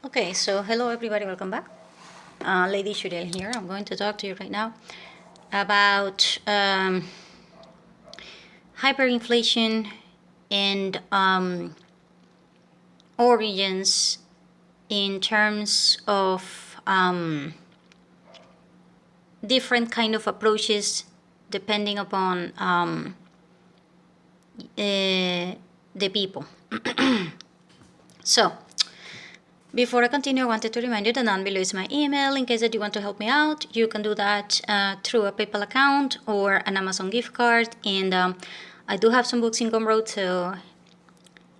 Okay, so hello everybody, welcome back. Lady Shudel here. I'm going to talk to you right now about hyperinflation and origins in terms of different kind of approaches depending upon the people. So, before I continue, I wanted to remind you that down below is my email. In case that you want to help me out, you can do that through a PayPal account or an Amazon gift card. And I do have some books in Gumroad, so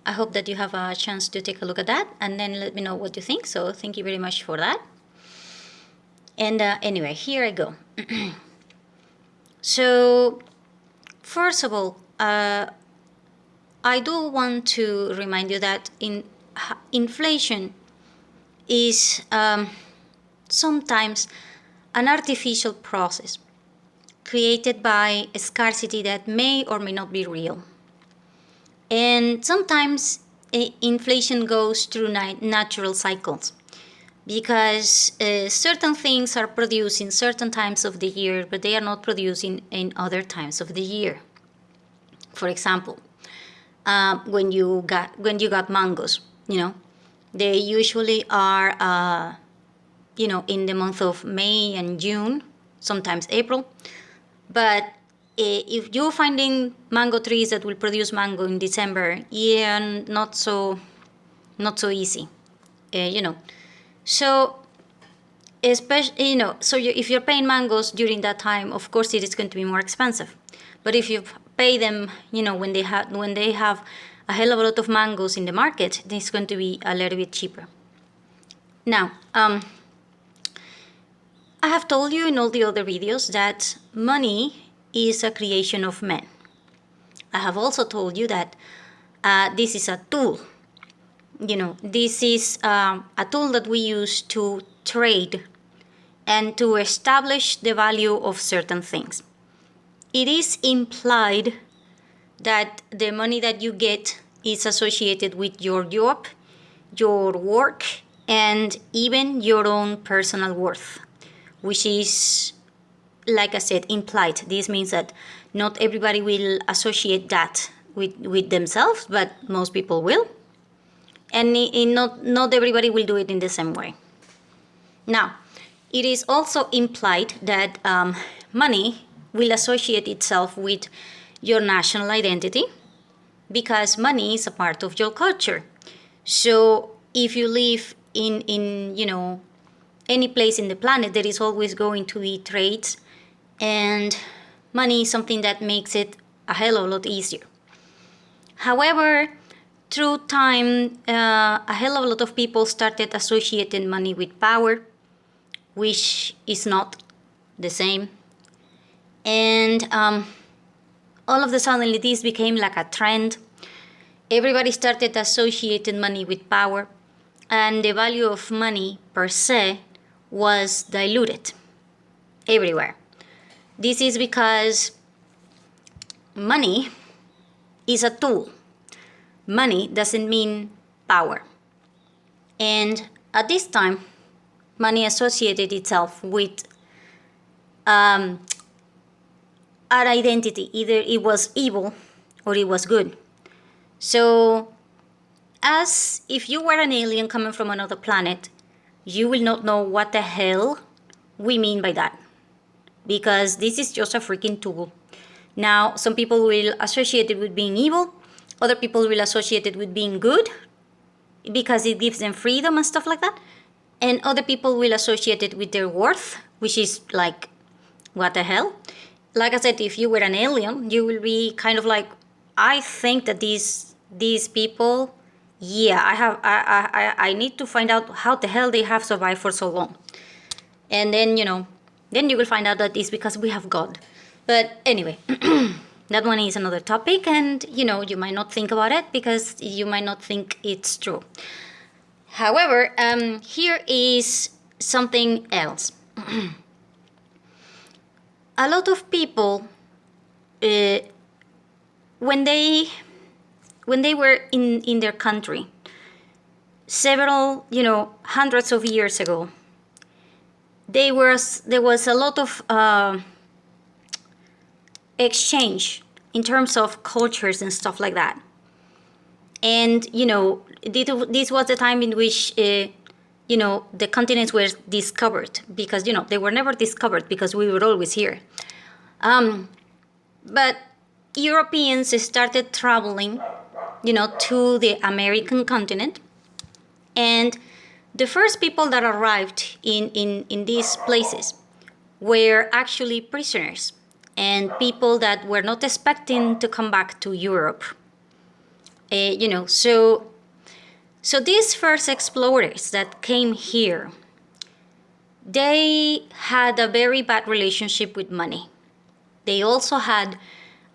I hope that you have a chance to take a look at that and then let me know what you think. So thank you very much for that. And anyway, here I go. So, first of all, I do want to remind you that inflation is sometimes an artificial process created by a scarcity that may or may not be real. And sometimes inflation goes through natural cycles because certain things are produced in certain times of the year, but they are not produced in other times of the year. For example, when you got mangoes, they usually are, in the month of May and June, sometimes April. But if you're finding mango trees that will produce mango in December, not so easy, So, especially, if you're paying mangoes during that time, of course it is going to be more expensive. But if you pay them, when they have a hell of a lot of mangoes in the market, it's going to be a little bit cheaper. Now, I have told you in all the other videos that money is a creation of men. I have also told you that this is a tool. This is a tool that we use to trade and to establish the value of certain things. It is implied that the money that you get is associated with your job, your work, and even your own personal worth, which is, like I said, implied. This means that not everybody will associate that with themselves, but most people will. And not everybody will do it in the same way. Now, it is also implied that money will associate itself with your national identity because money is a part of your culture. So if you live in any place in the planet, there is always going to be trades, and money is something that makes it a hell of a lot easier. However, through time, a hell of a lot of people started associating money with power, which is not the same. And all of a sudden, this became like a trend. Everybody started associating money with power, and the value of money per se was diluted everywhere. This is because money is a tool. Money doesn't mean power. And at this time, money associated itself with an identity. Either it was evil or it was good. So, as if you were an alien coming from another planet, you will not know what the hell we mean by that. Because this is just a freaking tool. Now, some people will associate it with being evil. Other people will associate it with being good because it gives them freedom and stuff like that. And other people will associate it with their worth, which is like, what the hell? Like I said, if you were an alien, you will be kind of like, I think that these people, I need to find out how the hell they have survived for so long. And then, then you will find out that it's because we have God. But anyway, that one is another topic, and you might not think about it because you might not think it's true. However, here is something else. A lot of people, when they were in their country, several, hundreds of years ago, there was a lot of exchange in terms of cultures and stuff like that. And, this was the time in which, the continents were discovered, because, they were never discovered because we were always here. But Europeans started traveling, to the American continent. And the first people that arrived in these places were actually prisoners and people that were not expecting to come back to Europe. So these first explorers that came here, they had a very bad relationship with money. They also had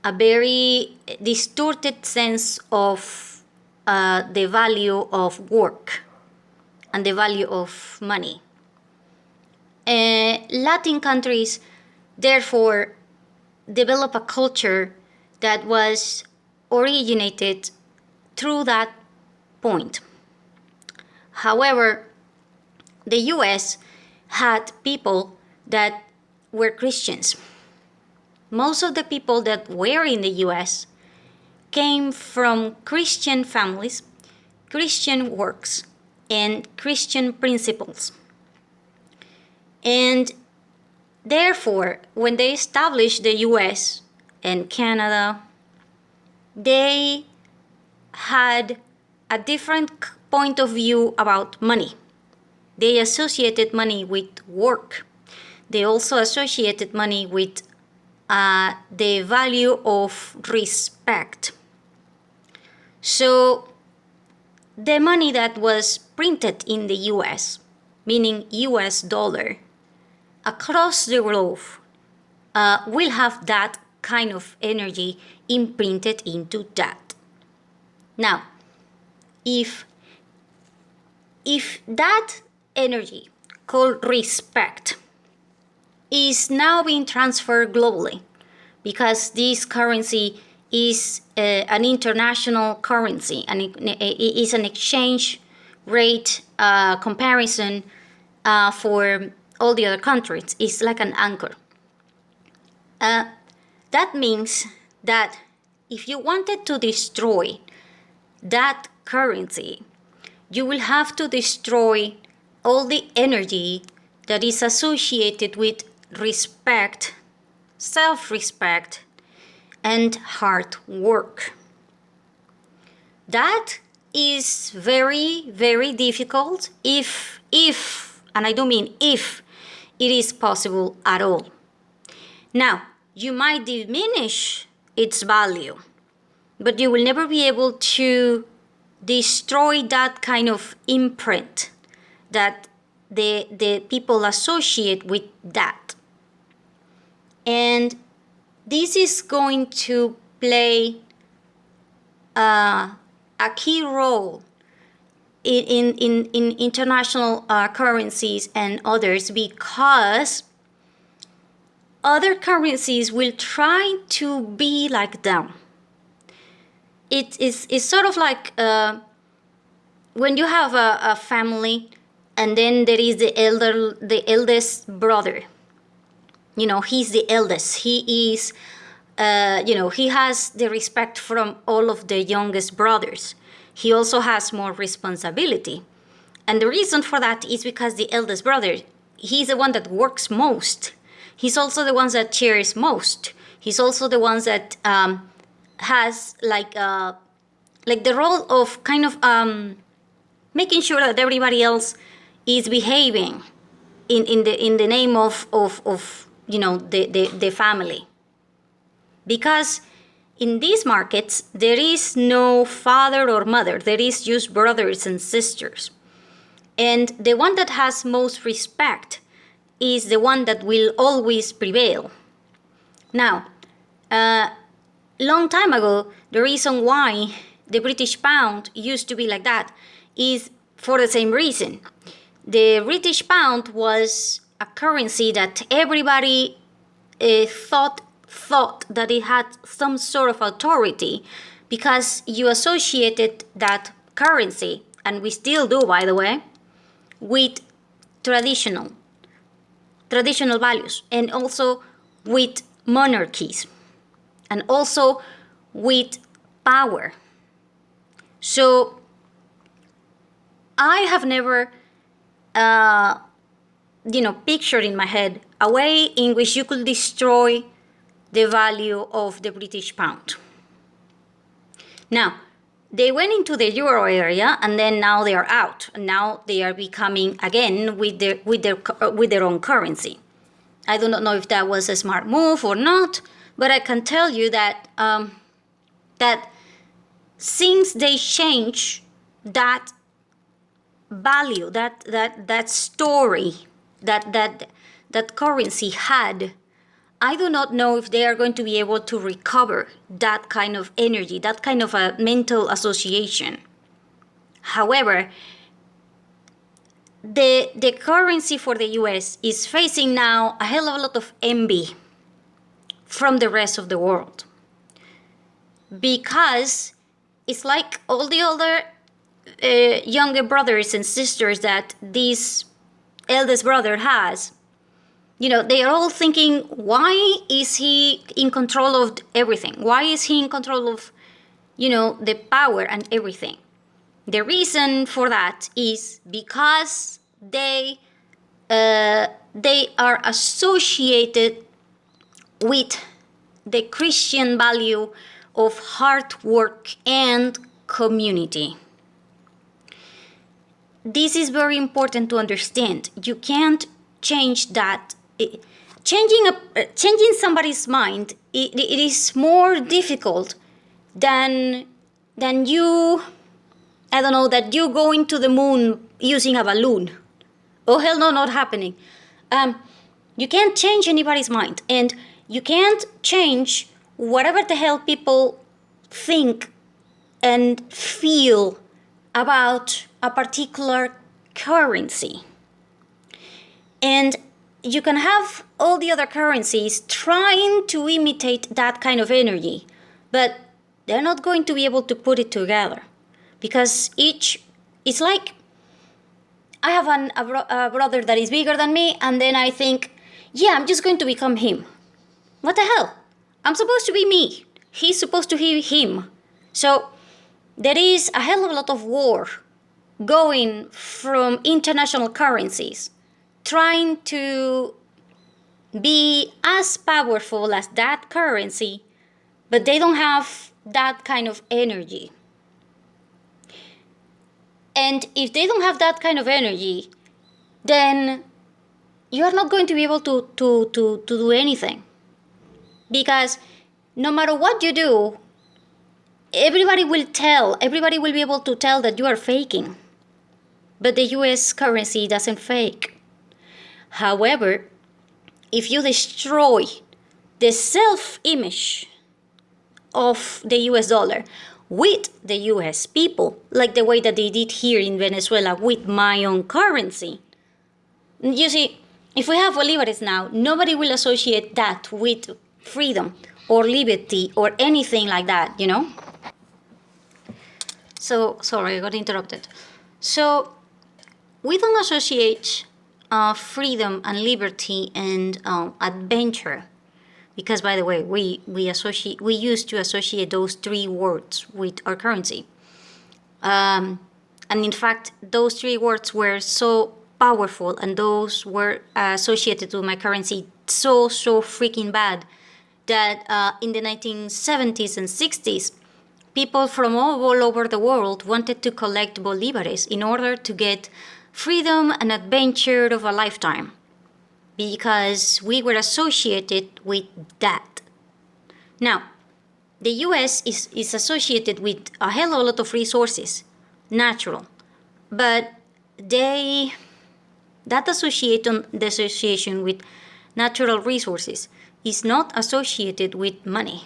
a very distorted sense of the value of work and the value of money. Latin countries, therefore, developed a culture that was originated through that point. However, the US had people that were Christians. Most of the people that were in the US came from Christian families, Christian works, and Christian principles. And therefore, when they established the US and Canada, they had a different point of view about money. They associated money with work. They also associated money with the value of respect. So the money that was printed in the US, meaning US dollar, across the globe will have that kind of energy imprinted into that. Now, if that energy called respect is now being transferred globally, because this currency is an international currency and it is an exchange rate comparison for all the other countries. It's like an anchor. That means that if you wanted to destroy that currency, you will have to destroy all the energy that is associated with respect, self-respect, and hard work. That is very, very difficult if, and I don't mean if, it is possible at all. Now, you might diminish its value, but you will never be able to destroy that kind of imprint that the people associate with that. And this is going to play a key role in international currencies and others, because other currencies will try to be like them. It's sort of like when you have a family and then there is the eldest brother. He's the eldest. He is, he has the respect from all of the youngest brothers. He also has more responsibility. And the reason for that is because the eldest brother, he's the one that works most. He's also the one that cheers most. He's also the one that has like the role of kind of making sure that everybody else is behaving in the name of the family. Because in these markets, there is no father or mother. There is just brothers and sisters. And the one that has most respect is the one that will always prevail. Now, long time ago, the reason why the British pound used to be like that is for the same reason. The British pound was a currency that everybody thought that it had some sort of authority, because you associated that currency and we still do, by the way, with traditional values, and also with monarchies, and also with power. So I have never pictured in my head a way in which you could destroy the value of the British pound. Now, they went into the euro area, and then now they are out. And now they are becoming again with their own currency. I do not know if that was a smart move or not, but I can tell you that that since they changed that value, that story that currency had, I do not know if they are going to be able to recover that kind of energy, that kind of a mental association. However, the currency for the US is facing now a hell of a lot of envy from the rest of the world, because it's like all the other younger brothers and sisters that this eldest brother has. They are all thinking, why is he in control of everything? Why is he in control of, the power and everything? The reason for that is because they are associated with the Christian value of hard work and community. This is very important to understand. You can't change that. Changing somebody's mind, it is more difficult than you, I don't know, that you going to the moon using a balloon. Oh, hell no, not happening. You can't change anybody's mind, and you can't change whatever the hell people think and feel about a particular currency. And you can have all the other currencies trying to imitate that kind of energy, but they're not going to be able to put it together, because it's like I have a brother that is bigger than me, and then I think, yeah, I'm just going to become him. What the hell? I'm supposed to be me. He's supposed to be him. So there is a hell of a lot of war going from international currencies, trying to be as powerful as that currency, but they don't have that kind of energy. And if they don't have that kind of energy, then you are not going to be able to do anything. Because no matter what you do, everybody will be able to tell that you are faking. But the US currency doesn't fake. However, if you destroy the self-image of the US dollar with the US people, like the way that they did here in Venezuela with my own currency, you see, if we have bolívares now, nobody will associate that with freedom or liberty or anything like that, So, sorry, I got interrupted. So, we don't associate freedom and liberty and adventure, because, by the way, we used to associate those three words with our currency, and in fact, those three words were so powerful, and those were associated with my currency so freaking bad that in the 1970s and 60s, people from all over the world wanted to collect bolívares in order to get freedom and adventure of a lifetime, because we were associated with that. Now, the US is associated with a hell of a lot of resources, natural, but the association with natural resources is not associated with money.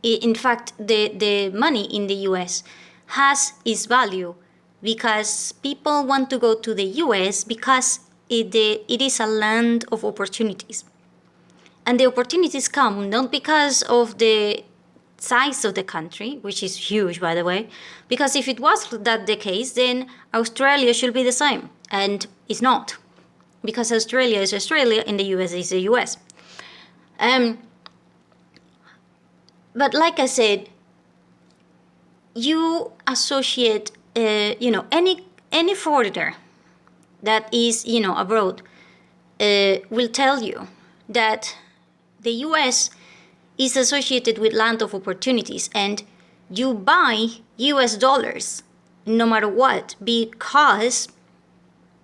In fact, the money in the US has its value because people want to go to the US because it is a land of opportunities. And the opportunities come not because of the size of the country, which is huge, by the way, because if it was that the case, then Australia should be the same, and it's not, because Australia is Australia and the US is the US. But like I said, you associate, any foreigner that is, abroad, will tell you that the US is associated with land of opportunities, and you buy US dollars no matter what, because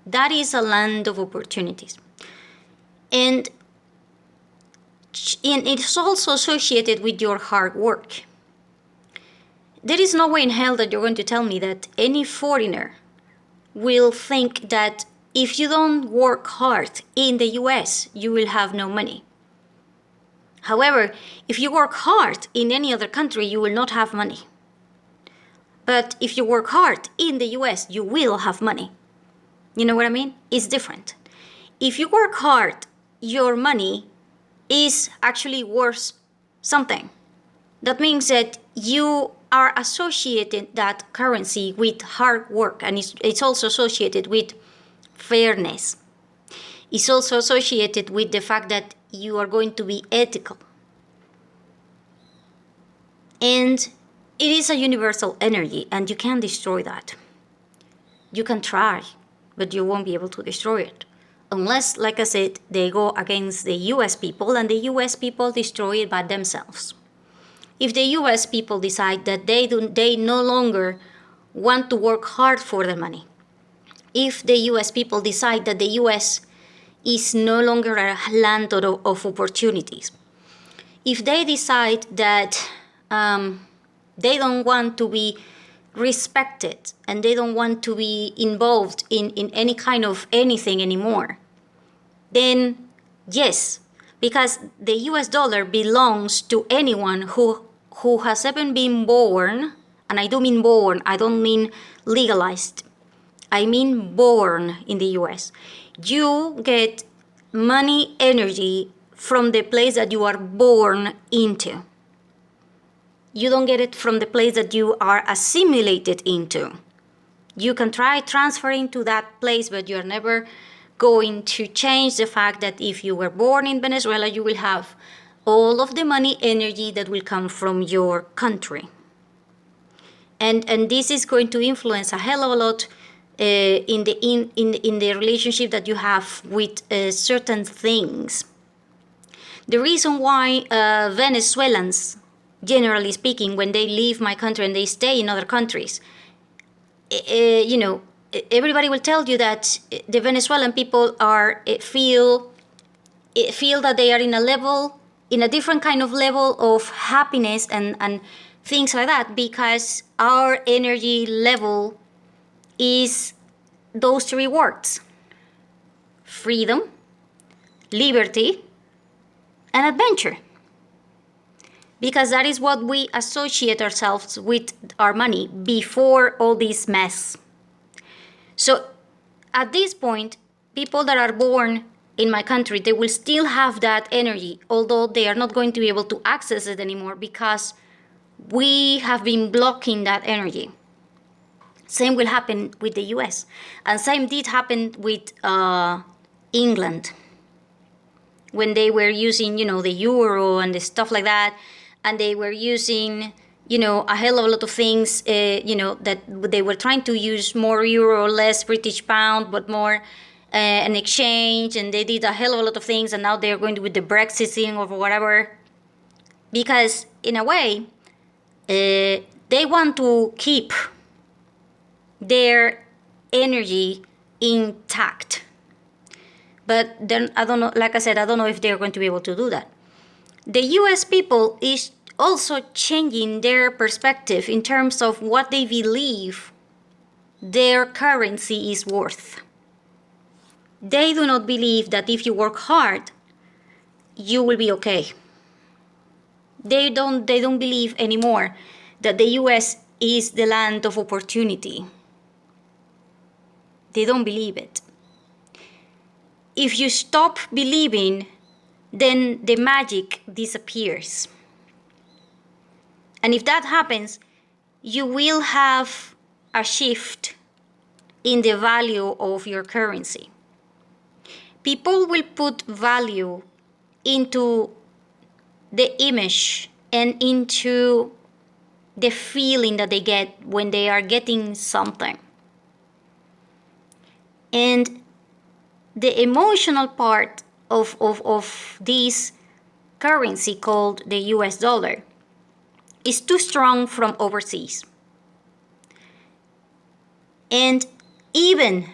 that is a land of opportunities. And it's also associated with your hard work. There is no way in hell that you're going to tell me that any foreigner will think that if you don't work hard in the US, you will have no money. However, if you work hard in any other country, you will not have money. But if you work hard in the US, you will have money. You know what I mean? It's different. If you work hard, your money is actually worth something. That means that you are associating that currency with hard work, and it's also associated with fairness. It's also associated with the fact that you are going to be ethical. And it is a universal energy, and you can't destroy that. You can try, but you won't be able to destroy it. Unless, like I said, they go against the US people, and the US people destroy it by themselves. If the US people decide that they no longer want to work hard for the money, if the US people decide that the US is no longer a land of opportunities, if they decide that they don't want to be respected and they don't want to be involved in any kind of anything anymore, then yes, because the US dollar belongs to anyone who has ever been born, and I do mean born, I don't mean legalized, I mean born in the US. You get money energy from the place that you are born into. You don't get it from the place that you are assimilated into. You can try transferring to that place, but you're never going to change the fact that if you were born in Venezuela, you will have all of the money energy that will come from your country. And this is going to influence a hell of a lot in the relationship that you have with certain things. The reason why Venezuelans, generally speaking, when they leave my country and they stay in other countries, everybody will tell you that the Venezuelan people feel that they are in a different kind of level of happiness and things like that, because our energy level is those three words: freedom, liberty, and adventure. Because that is what we associate ourselves with our money before all this mess. So at this point, people that are born in my country, they will still have that energy, although they are not going to be able to access it anymore because we have been blocking that energy. Same will happen with the US. And same did happen with England, when they were using, the euro and the stuff like that, and they were using, a hell of a lot of things, that they were trying to use more euro, less British pound, but more an exchange, and they did a hell of a lot of things, and now they're going with the Brexit thing or whatever, because in a way, they want to keep their energy intact. But then I don't know, like I said, I don't know if they're going to be able to do that. The US people is also changing their perspective in terms of what they believe their currency is worth. They do not believe that if you work hard, you will be okay. They don't believe anymore that the US is the land of opportunity. They don't believe it. If you stop believing, then the magic disappears. And if that happens, you will have a shift in the value of your currency. People will put value into the image and into the feeling that they get when they are getting something. And the emotional part of this currency called the US dollar is too strong from overseas. And even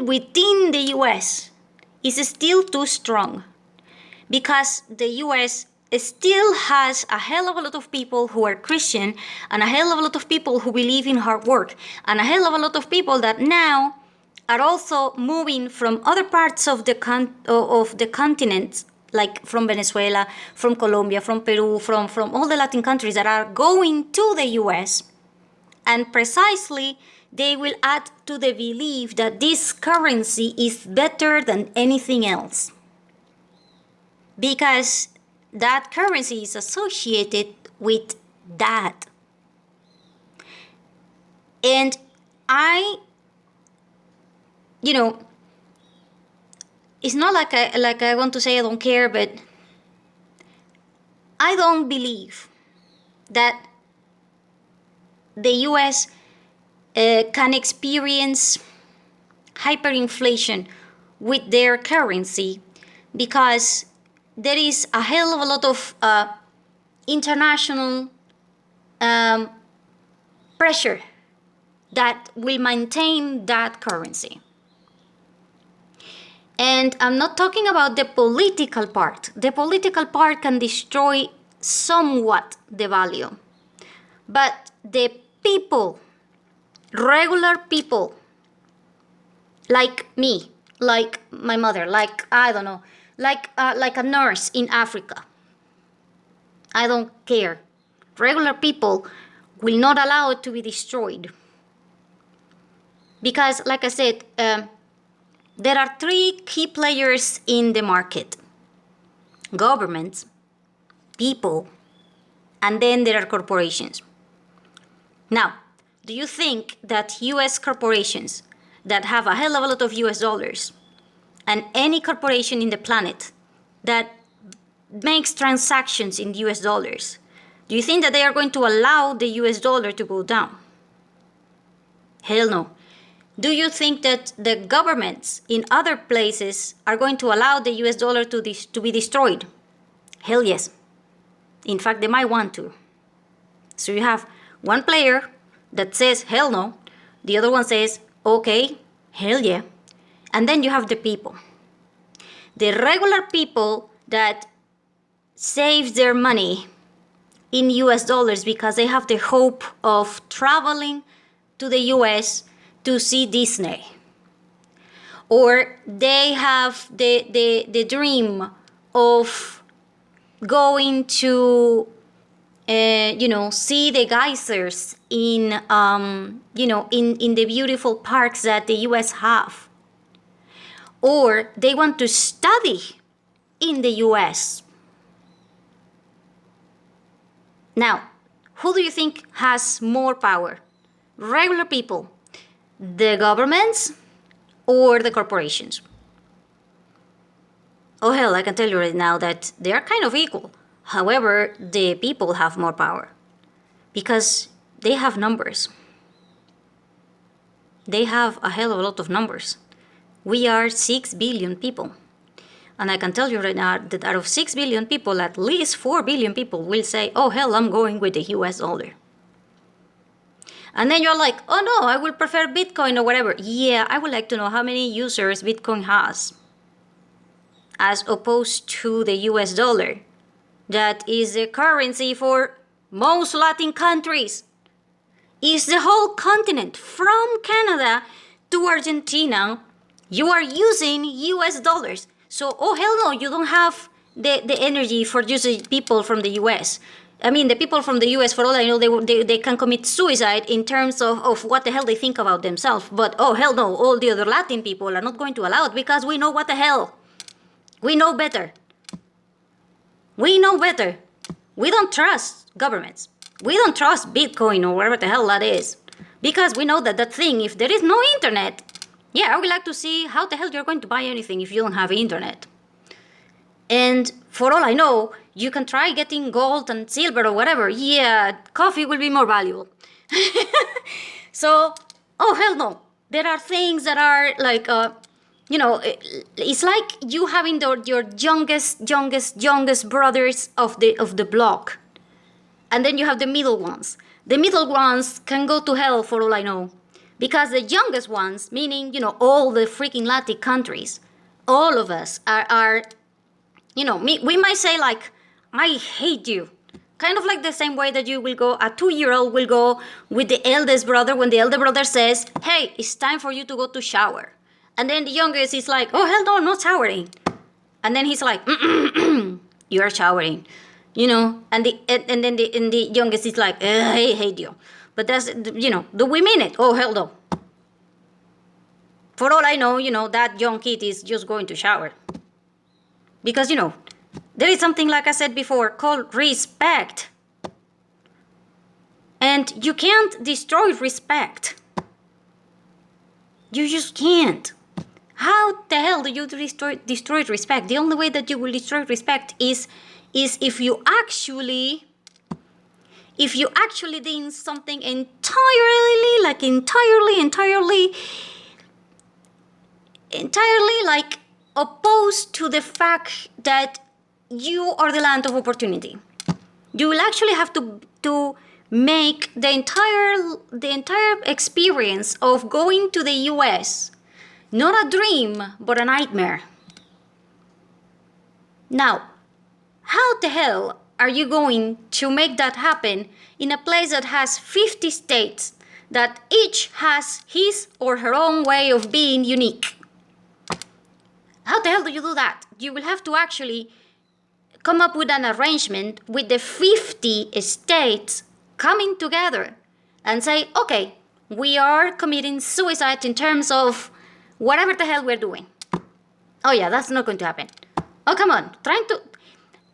within the US, is still too strong because the US still has a hell of a lot of people who are Christian and a hell of a lot of people who believe in hard work and a hell of a lot of people that now are also moving from other parts of the continent, like from Venezuela, from Colombia, from Peru, from all the Latin countries that are going to the US. And precisely, they will add to the belief that this currency is better than anything else. Because that currency is associated with that. And it's not like I want to say I don't care, but I don't believe that the US can experience hyperinflation with their currency because there is a hell of a lot of international pressure that will maintain that currency. And I'm not talking about the political part. The political part can destroy somewhat the value. But the people, regular people, like me, like my mother, like, I don't know, like a nurse in Africa, I don't care. Regular people will not allow it to be destroyed. Because, like I said, there are three key players in the market: governments, people, and then there are corporations. Now, do you think that US corporations that have a hell of a lot of US dollars and any corporation in the planet that makes transactions in US dollars, do you think that they are going to allow the US dollar to go down? Hell no. Do you think that the governments in other places are going to allow the US dollar to be destroyed? Hell yes. In fact, they might want to. So you have one player that says, hell no. The other one says, okay, hell yeah. And then you have the people. The regular people that save their money in US dollars because they have the hope of traveling to the US to see Disney. Or they have the dream of going to see the geysers in the beautiful parks that the US have. Or they want to study in the US. Now, who do you think has more power? Regular people, the governments, or the corporations? Oh hell, I can tell you right now that they are kind of equal. However, the people have more power because they have numbers. They have a hell of a lot of numbers. We are 6 billion people. And I can tell you right now that out of 6 billion people, at least 4 billion people will say, oh hell, I'm going with the US dollar. And then you're like, oh no, I will prefer Bitcoin or whatever. Yeah, I would like to know how many users Bitcoin has as opposed to the US dollar. That is the currency for most Latin countries. Is the whole continent from Canada to Argentina, you are using US dollars. So, oh hell no, you don't have the energy for using people from the US. I mean, the people from the US, for all I know, they can commit suicide in terms of what the hell they think about themselves. But oh hell no, all the other Latin people are not going to allow it because we know what the hell. We know better. We know better. We don't trust governments. we don't trust Bitcoin or whatever the hell that is. Because we know that that thing, if there is no internet, yeah, I would like to see how the hell you're going to buy anything if you don't have internet. And for all I know, you can try getting gold and silver or whatever. Yeah, coffee will be more valuable. So, oh hell no. There are things that are like, it's like you having your youngest brothers of the block. And then you have the middle ones. The middle ones can go to hell for all I know. Because the youngest ones, meaning, all the freaking Latin countries, all of us are we might say like, I hate you. Kind of like the same way that you will go, a 2-year-old will go with the eldest brother when the elder brother says, hey, it's time for you to go to shower. And then the youngest is like, oh, hell no, I'm not showering. And then he's like, you are showering. And then the youngest is like, I hate you. But that's, do we mean it? Oh, hell no. For all I know, that young kid is just going to shower. Because, there is something, like I said before, called respect. And you can't destroy respect. You just can't. How the hell do you destroy respect? The only way that you will destroy respect is if you actually did something entirely like opposed to the fact that you are the land of opportunity. You will actually have to make the entire experience of going to the US not a dream, but a nightmare. Now, how the hell are you going to make that happen in a place that has 50 states that each has his or her own way of being unique? How the hell do you do that? You will have to actually come up with an arrangement with the 50 states coming together and say, okay, we are committing suicide in terms of whatever the hell we're doing. Oh yeah, that's not going to happen. Oh, come on.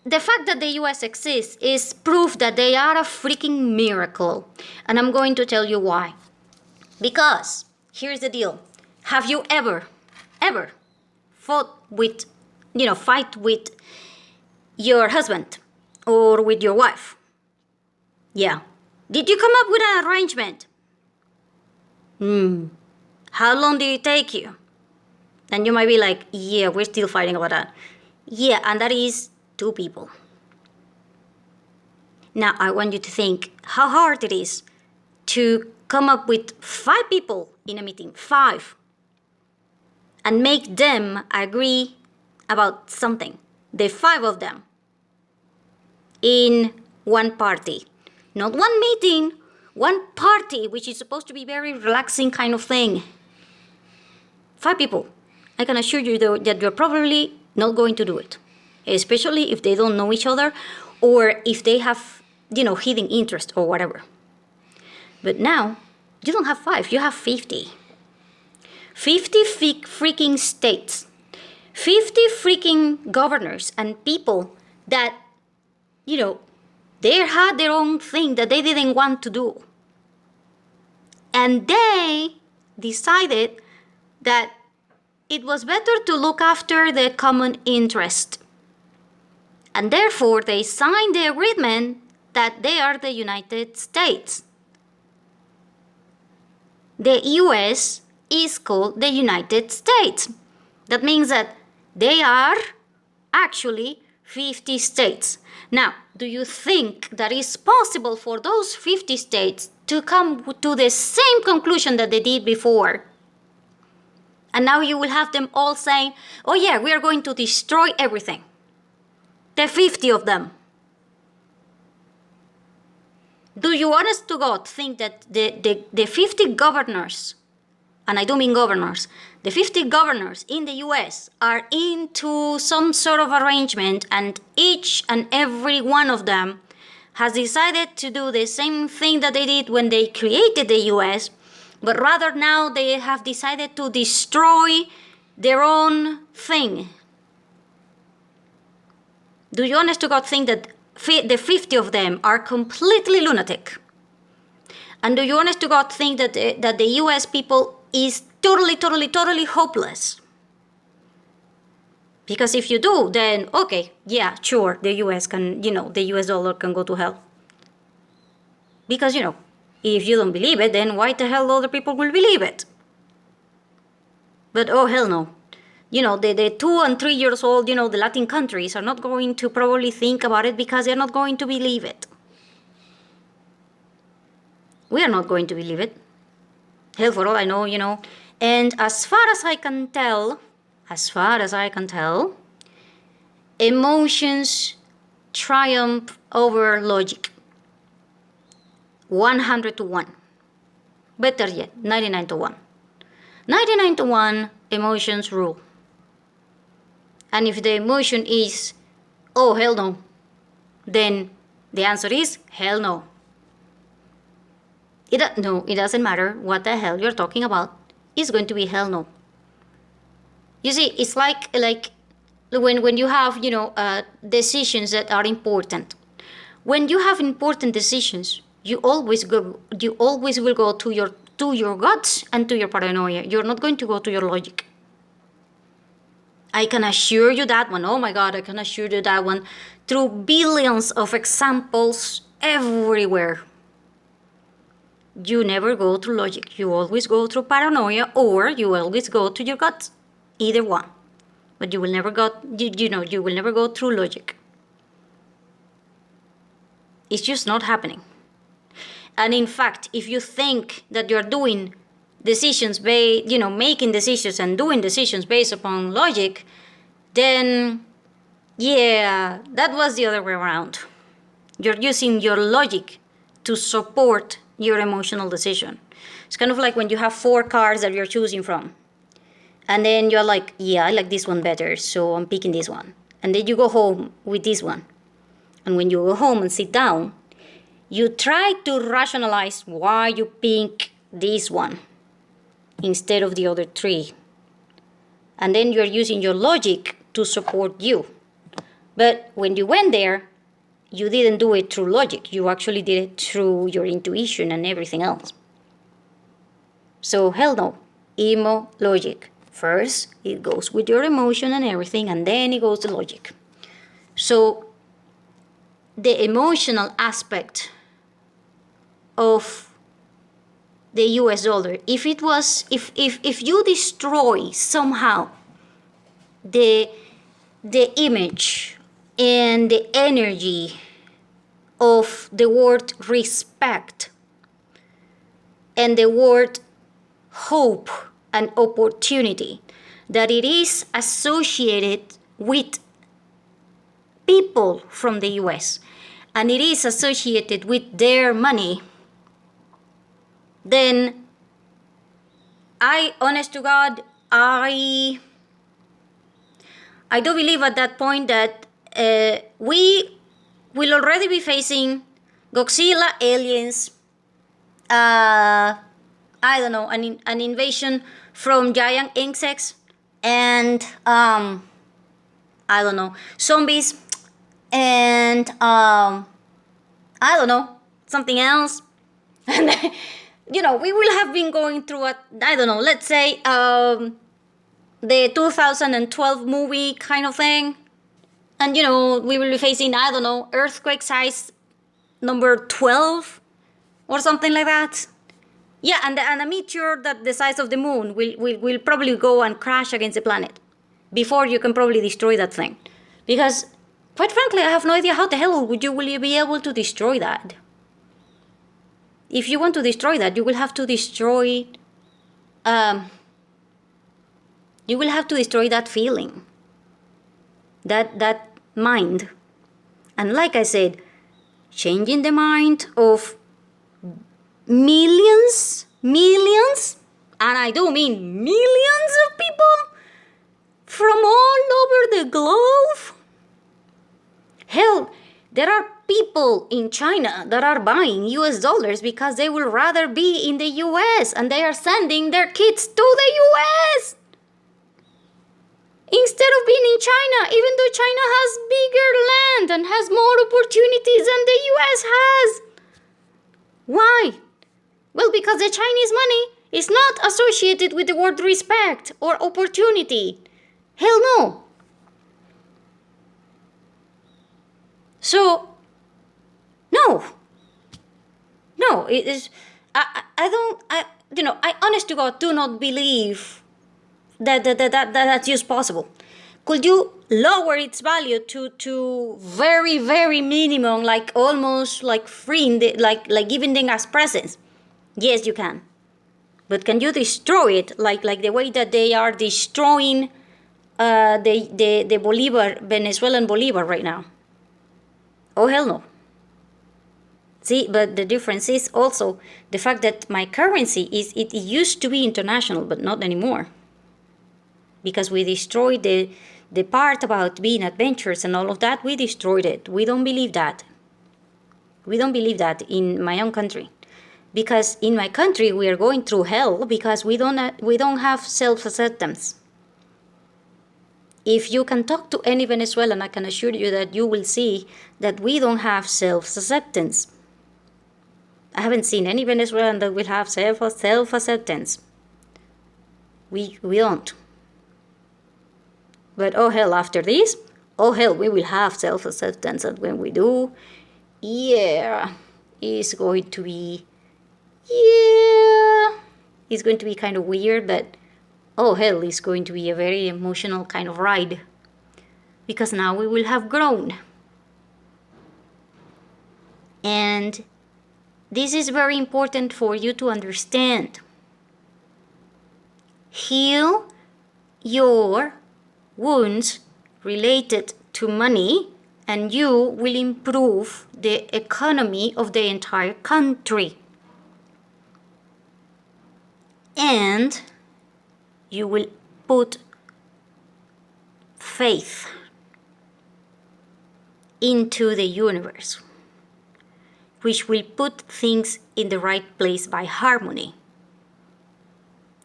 The fact that the US exists is proof that they are a freaking miracle. And I'm going to tell you why. Because, here's the deal. Have you ever fight with your husband or with your wife? Yeah. Did you come up with an arrangement? How long did it take you? And you might be like, yeah, we're still fighting about that. Yeah, and that is 2 people. Now, I want you to think how hard it is to come up with 5 people in a meeting, 5, and make them agree about something, the 5 of them, in one party. Not one meeting, one party, which is supposed to be very relaxing kind of thing. 5 people. I can assure you though that you're probably not going to do it. Especially if they don't know each other or if they have, hidden interest or whatever. But now, you don't have 5, you have 50. 50 freaking states. 50 freaking governors and people that, they had their own thing that they didn't want to do. And they decided that it was better to look after the common interest. And therefore, they signed the agreement that they are the United States. The US is called the United States. That means that they are actually 50 states. Now, do you think that it's possible for those 50 states to come to the same conclusion that they did before? And now you will have them all saying, oh yeah, we are going to destroy everything. The 50 of them. Do you honest to God think that the 50 governors, and I do mean governors, the 50 governors in the US are into some sort of arrangement and each and every one of them has decided to do the same thing that they did when they created the US, but rather now they have decided to destroy their own thing? Do you honest to God think that the 50 of them are completely lunatic. And do you honest to God think that the US people is totally hopeless? Because if you do, then okay, yeah, sure, the US can, the US dollar can go to hell. Because, if you don't believe it, then why the hell other people will believe it? But oh, hell no. The 2 and 3 years old, the Latin countries are not going to probably think about it because they're not going to believe it. We are not going to believe it. Hell, for all I know, And as far as I can tell, emotions triumph over logic. 100 to 1. Better yet, 99 to 1. 99 to 1, emotions rule. And if the emotion is, oh, hell no, then the answer is hell no. It doesn't matter what the hell you're talking about. It's going to be hell no. You see, it's like when you have, decisions that are important. When you have important decisions, you always will go to your guts and to your paranoia. You're not going to go to your logic. I can assure you that one. Oh my God, I can assure you that one. Through billions of examples everywhere. You never go through logic. You always go through paranoia, or you always go to your guts. Either one. But you will never go, you will never go through logic. It's just not happening. And in fact, if you think that you're doing decisions making decisions and doing decisions based upon logic, then yeah, that was the other way around. You're using your logic to support your emotional decision. It's kind of like when you have 4 cars that you're choosing from. And then you're like, yeah, I like this one better, so I'm picking this one. And then you go home with this one. And when you go home and sit down, you try to rationalize why you pick this one instead of the other 3. And then you're using your logic to support you. But when you went there, you didn't do it through logic. You actually did it through your intuition and everything else. So hell no. Emo logic. First, it goes with your emotion and everything, and then it goes to logic. So the emotional aspect of the US dollar, if you destroy somehow the image and the energy of the word respect and the word hope and opportunity, that it is associated with people from the US and it is associated with their money, then honest to God, I do believe at that point that we will already be facing Godzilla, aliens, I don't know, an invasion from giant insects, and I don't know, zombies, and I don't know, something else. And we will have been going through I don't know, let's say the 2012 movie kind of thing. And, we will be facing, I don't know, earthquake size number 12 or something like that. Yeah, and a meteor that the size of the moon will probably go and crash against the planet before you can probably destroy that thing. Because, quite frankly, I have no idea how the hell will you be able to destroy that. If you want to destroy that, you will have to destroy that feeling. That mind. And like I said, changing the mind of millions, and I do mean millions of people from all over the globe. Hell, there are people in China that are buying US dollars because they would rather be in the US, and they are sending their kids to the US instead of being in in China, even though China has bigger land and has more opportunities than the US has. Why? Well, because the Chinese money is not associated with the word respect or opportunity. Hell no. So, no, it is. I honest to God do not believe that's just possible. Could you lower its value to very, very minimum, like almost like free, like giving them as presents? Yes, you can. But can you destroy it like the way that they are destroying the Bolivar, Venezuelan Bolivar right now? Oh, hell no. See, but the difference is also the fact that my currency it used to be international, but not anymore. Because we destroyed the part about being adventurous and all of that, we destroyed it. We don't believe that. We don't believe that in my own country. Because in my country, we are going through hell because we don't have self-acceptance. If you can talk to any Venezuelan, I can assure you that you will see that we don't have self-acceptance. I haven't seen any Venezuelan that will have self-acceptance. We don't. But oh hell, after this, oh hell, we will have self-acceptance, and when we do, yeah, it's going to be kind of weird, but oh hell, it's going to be a very emotional kind of ride. Because now we will have grown. And this is very important for you to understand. Heal your wounds related to money, and you will improve the economy of the entire country. And you will put faith into the universe, which will put things in the right place by harmony.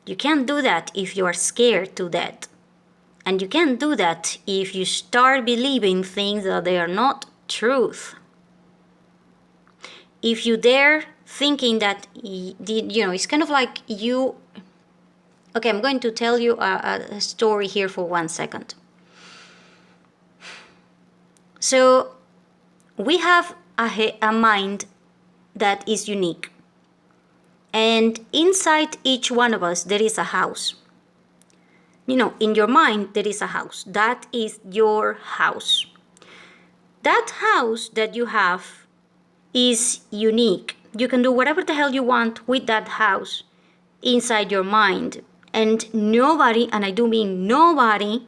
You can't do that if you are scared to death. And you can't do that if you start believing things that they are not truth. If you dare thinking that, it's kind of like you... Okay, I'm going to tell you a story here for 1 second. So, we have a mind that is unique. And inside each one of us, there is a house. In your mind, there is a house. That is your house. That house that you have is unique. You can do whatever the hell you want with that house inside your mind. And nobody, and I do mean nobody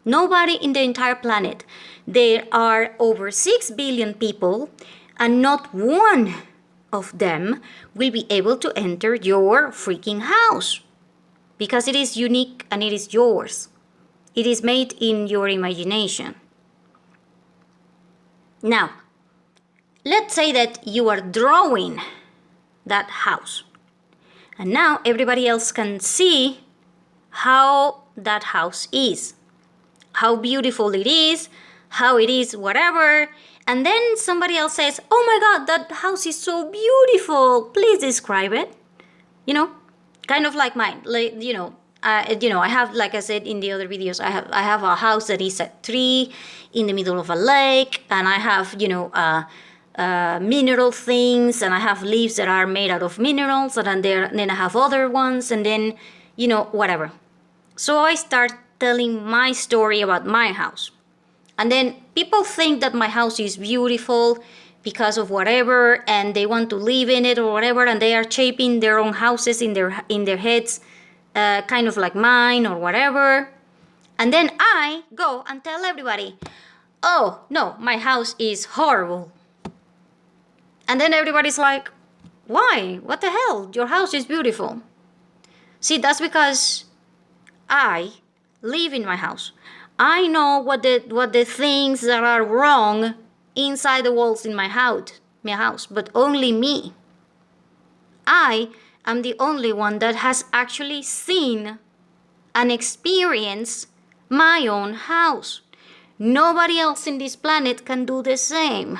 in the entire planet, there are over 6 billion people, and not one of them will be able to enter your freaking house. Because it is unique and it is yours. It is made in your imagination. Now, let's say that you are drawing that house. And now everybody else can see how that house is. How beautiful it is, how it is, whatever. And then somebody else says, oh my God, that house is so beautiful. Please describe it. Kind of like mine, I have, like I said in the other videos, I have a house that is a tree in the middle of a lake, and I have, mineral things, and I have leaves that are made out of minerals, and then I have other ones, and then, whatever. So I start telling my story about my house. And then people think that my house is beautiful because of whatever, and they want to live in it or whatever, and they are shaping their own houses in their heads, kind of like mine or whatever. And then I go and tell everybody, oh no, my house is horrible. And then everybody's like, why? What the hell? Your house is beautiful. See, that's because I live in my house. I know what the things that are wrong inside the walls in my house, but only me. I am the only one that has actually seen and experienced my own house. Nobody else in this planet can do the same.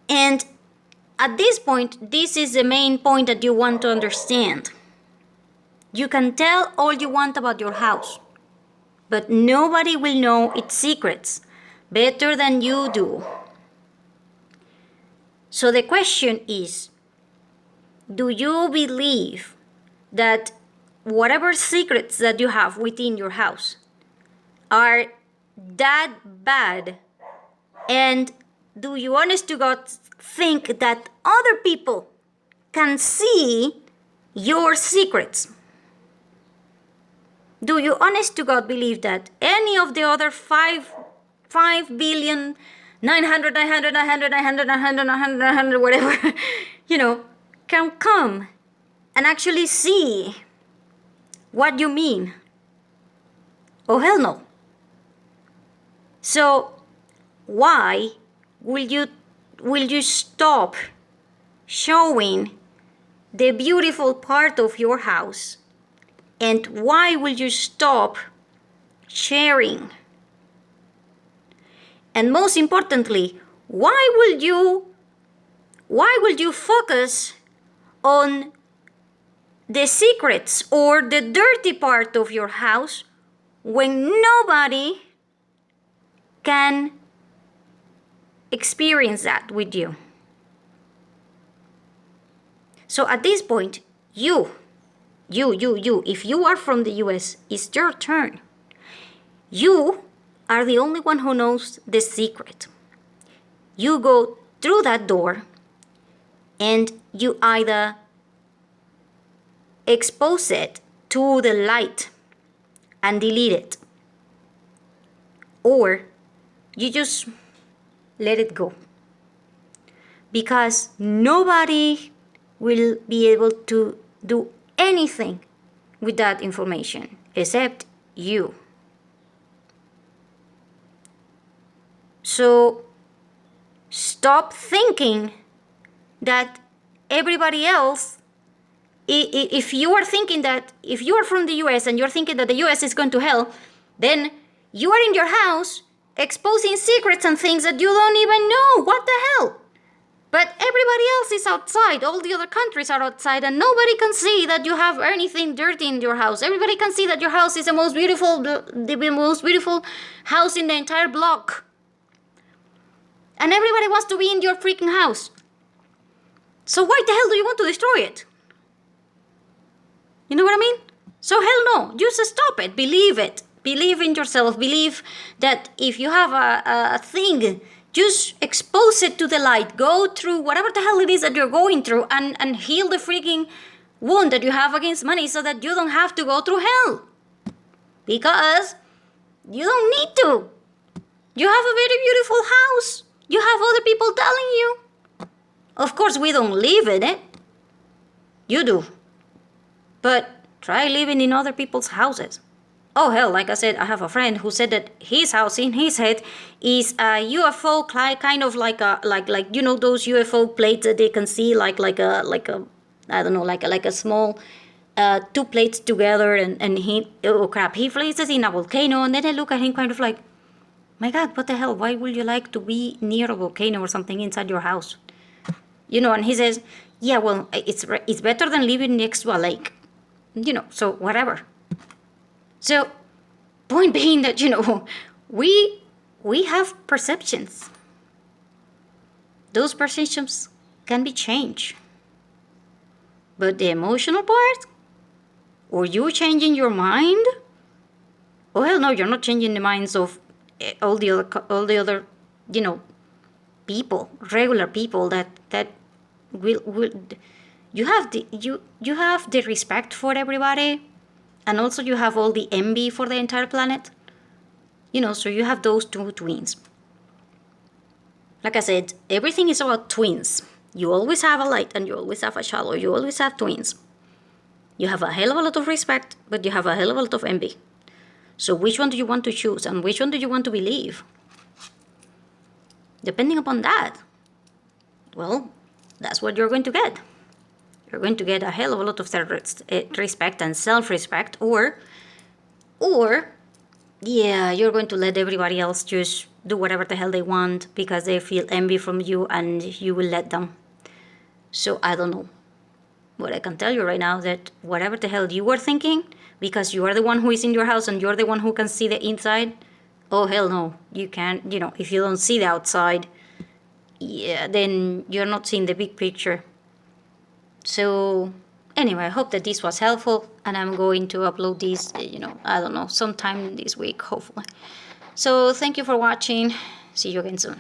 And at this point, this is the main point that you want to understand. You can tell all you want about your house, but nobody will know its secrets better than you do. So the question is, do you believe that whatever secrets that you have within your house are that bad? And do you, honest to God, think that other people can see your secrets? Do you, honest to God, believe that any of the other 5 billion, 900, 900, 900, 900, 900, 900, 900, whatever, can come and actually see what you mean? Oh, hell no. So why will you stop showing the beautiful part of your house? And why will you stop sharing? And most importantly, why will you focus on the secrets or the dirty part of your house when nobody can experience that with you? So at this point, you, if you are from the US, it's your turn. You are the only one who knows the secret. You go through that door and you either expose it to the light and delete it, or you just let it go. Because nobody will be able to do anything with that information except you. So stop thinking that everybody else, if you are thinking that, if you are from the US and you're thinking that the US is going to hell, then you are in your house exposing secrets and things that you don't even know. What the hell? But everybody else is outside. All the other countries are outside, and nobody can see that you have anything dirty in your house. Everybody can see that your house is the most beautiful house in the entire block. And everybody wants to be in your freaking house. So why the hell do you want to destroy it? You know what I mean? So hell no. Just stop it. Believe it. Believe in yourself. Believe that if you have a thing, just expose it to the light. Go through whatever the hell it is that you're going through and heal the freaking wound that you have against money so that you don't have to go through hell. Because you don't need to. You have a very beautiful house. You have other people telling you. Of course, we don't live in it. You do. But try living in other people's houses. Oh, hell, like I said, I have a friend who said that his house in his head is a UFO, kind of like those UFO plates that they can see, like a small two plates together, and he, oh crap, he places in a volcano, and then I look at him kind of like, my God, what the hell? Why would you like to be near a volcano or something inside your house? And he says, yeah, well, it's better than living next to a lake. So whatever. So, point being that, we have perceptions. Those perceptions can be changed. But the emotional part? Or you changing your mind? Oh, hell no, you're not changing the minds of all the other, people, regular people that will you have the respect for everybody, and also you have all the envy for the entire planet. So you have those two twins. Like I said, everything is about twins. You always have a light and you always have a shadow. You always have twins. You have a hell of a lot of respect, but you have a hell of a lot of envy. So which one do you want to choose, and which one do you want to believe? Depending upon that, well, that's what you're going to get. you're going to get a hell of a lot of self-respect and self-respect, or yeah, you're going to let everybody else just do whatever the hell they want because they feel envy from you and you will let them. So I don't know. But I can tell you right now that whatever the hell you were thinking, because you are the one who is in your house and you're the one who can see the inside, oh hell no. You can't, if you don't see the outside, yeah, then you're not seeing the big picture. So anyway, I hope that this was helpful, and I'm going to upload this, I don't know, sometime this week, hopefully. So thank you for watching. See you again soon.